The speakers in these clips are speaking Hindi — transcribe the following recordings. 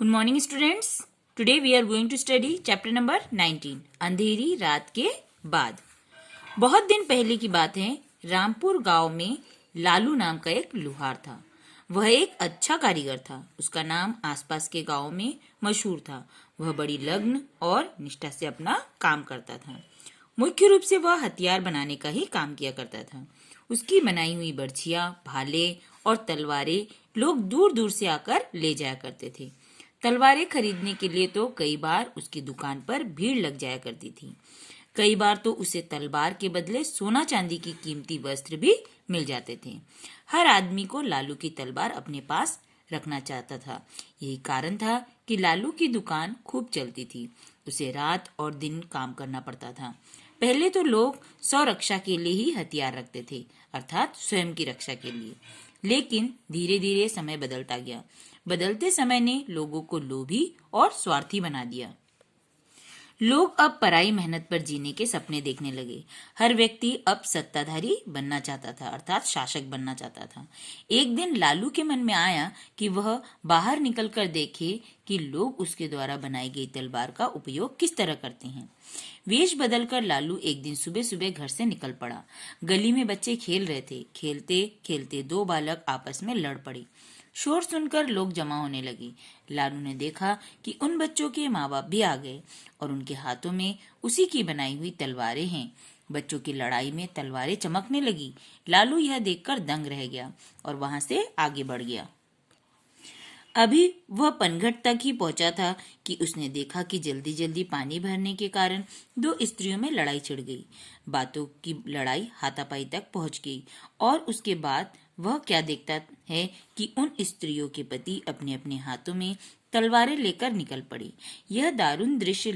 Good morning students. Today we are going to study chapter number 19 अंधेरी रात के बाद। बहुत दिन पहले की बात है। रामपुर गांव में लालू नाम का एक लुहार था। वह एक अच्छा कारीगर था। उसका नाम आसपास के गांव में मशहूर था। वह बड़ी लगन और निष्ठा से अपना काम करता था। मुख्य रूप से वह हथियार बनाने का ही काम किया करता था। उसकी बनाई हुई बर्छियां, भाले और तलवारें लोग दूर दूर से आकर ले जाया करते थे। तलवारें खरीदने के लिए तो कई बार उसकी दुकान पर भीड़ लग जाया करती थी। कई बार तो उसे तलवार के बदले सोना चांदी की कीमती वस्त्र भी मिल जाते थे। हर आदमी को लालू की तलवार अपने पास रखना चाहता था। यही कारण था कि लालू की दुकान खूब चलती थी। उसे रात और दिन काम करना पड़ता था। पहले तो लोग स्वरक्षा के लिए ही हथियार रखते थे, अर्थात स्वयं की रक्षा के लिए। लेकिन धीरे धीरे समय बदलता गया। बदलते समय ने लोगों को लोभी और स्वार्थी बना दिया। लोग अब पराई मेहनत पर जीने के सपने देखने लगे। हर व्यक्ति अब सत्ताधारी बनना चाहता था, अर्थात शासक बनना चाहता था। एक दिन लालू के मन में आया कि वह बाहर निकलकर देखे कि लोग उसके द्वारा बनाई गई तलवार का उपयोग किस तरह करते हैं। वेश बदलकर लालू एक दिन सुबह सुबह घर से निकल पड़ा। गली में बच्चे खेल रहे थे। खेलते खेलते दो बालक आपस में लड़ पड़े। शोर सुनकर लोग जमा होने लगे। लालू ने देखा कि उन बच्चों के माँ बाप भी आ गए और उनके हाथों में उसी की बनाई हुई तलवारें हैं। बच्चों की लड़ाई में तलवारें चमकने लगी। लालू यह देखकर दंग रह गया और वहां से आगे बढ़ गया। अभी वह पनघट तक ही पहुंचा था कि उसने देखा कि जल्दी जल्दी पानी भरने के कारण दो स्त्रियों में लड़ाई छिड़ गई। बातों की लड़ाई हाथापाई तक पहुंच गई और उसके बाद वह क्या देखता है कि उन स्त्रियों के पति अपने अपने हाथों में तलवारें लेकर निकल पड़े। यह दारुण दृश्य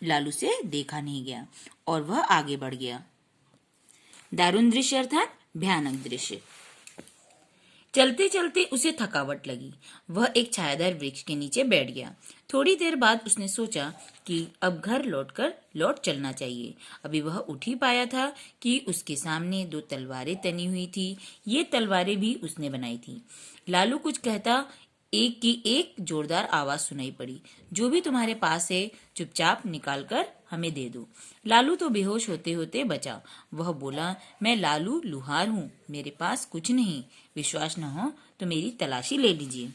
लालू से देखा नहीं गया और वह आगे बढ़ गया। दारुण दृश्य अर्थात भयानक दृश्य। चलते चलते उसे थकावट लगी। वह एक छायादार वृक्ष के नीचे बैठ गया। थोड़ी देर बाद उसने सोचा कि अब घर लौट चलना चाहिए। अभी वह उठ ही पाया था कि उसके सामने दो तलवारें तनी हुई थी। ये तलवारें भी उसने बनाई थी। लालू कुछ कहता, एक की एक जोरदार आवाज सुनाई पड़ी, जो भी तुम्हारे पास है चुपचाप निकाल कर हमें दे दो। लालू तो बेहोश होते होते बचा। वह बोला, मैं लालू लुहार हूँ, मेरे पास कुछ नहीं। विश्वास न हो तो मेरी तलाशी ले लीजिए।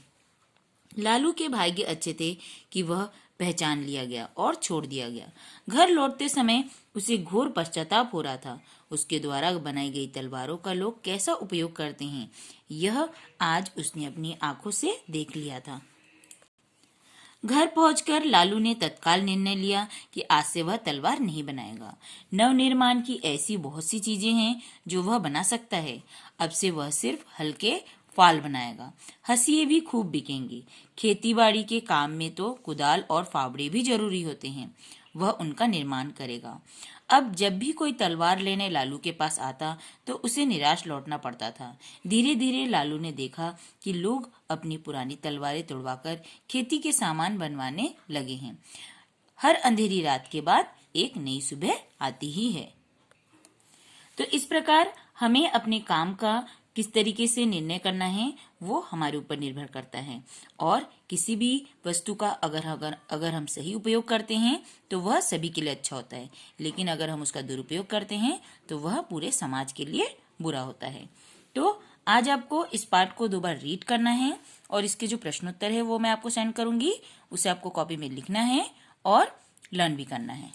लालू के भाग्य अच्छे थे कि वह पहचान लिया गया और छोड़ दिया गया। घर लौटते समय उसे घोर पश्चाताप हो रहा था। उसके द्वारा बनाई गई तलवारों का लोग कैसा उपयोग करते हैं, यह आज उसने अपनी आंखों से देख लिया था। घर पहुंचकर लालू ने तत्काल निर्णय लिया कि आज से वह तलवार नहीं बनाएगा। नवनिर्माण की ऐसी बहुत सी चीजें हैं जो वह बना सकता है। अब से वह सिर्फ हल्के फाल बनाएगा। हंसिए भी खूब बिकेंगी। खेतीबाड़ी के काम में तो कुदाल और फावड़े भी जरूरी होते हैं। वह उनका निर्माण करेगा। अब जब भी कोई तलवार लेने लालू के पास आता तो उसे निराश लौटना पड़ता था। धीरे धीरे लालू ने देखा कि लोग अपनी पुरानी तलवारें तुड़वाकर खेती के सामान बनवाने लगे हैं। हर अंधेरी रात के बाद एक नई सुबह आती ही है। तो इस प्रकार हमें अपने काम का किस तरीके से निर्णय करना है वो हमारे ऊपर निर्भर करता है। और किसी भी वस्तु का अगर हम सही उपयोग करते हैं तो वह सभी के लिए अच्छा होता है, लेकिन अगर हम उसका दुरुपयोग करते हैं तो वह पूरे समाज के लिए बुरा होता है। तो आज आपको इस पार्ट को 2 बार रीड करना है और इसके जो प्रश्नोत्तर है वो मैं आपको सेंड करूंगी। उसे आपको कॉपी में लिखना है और लर्न भी करना है।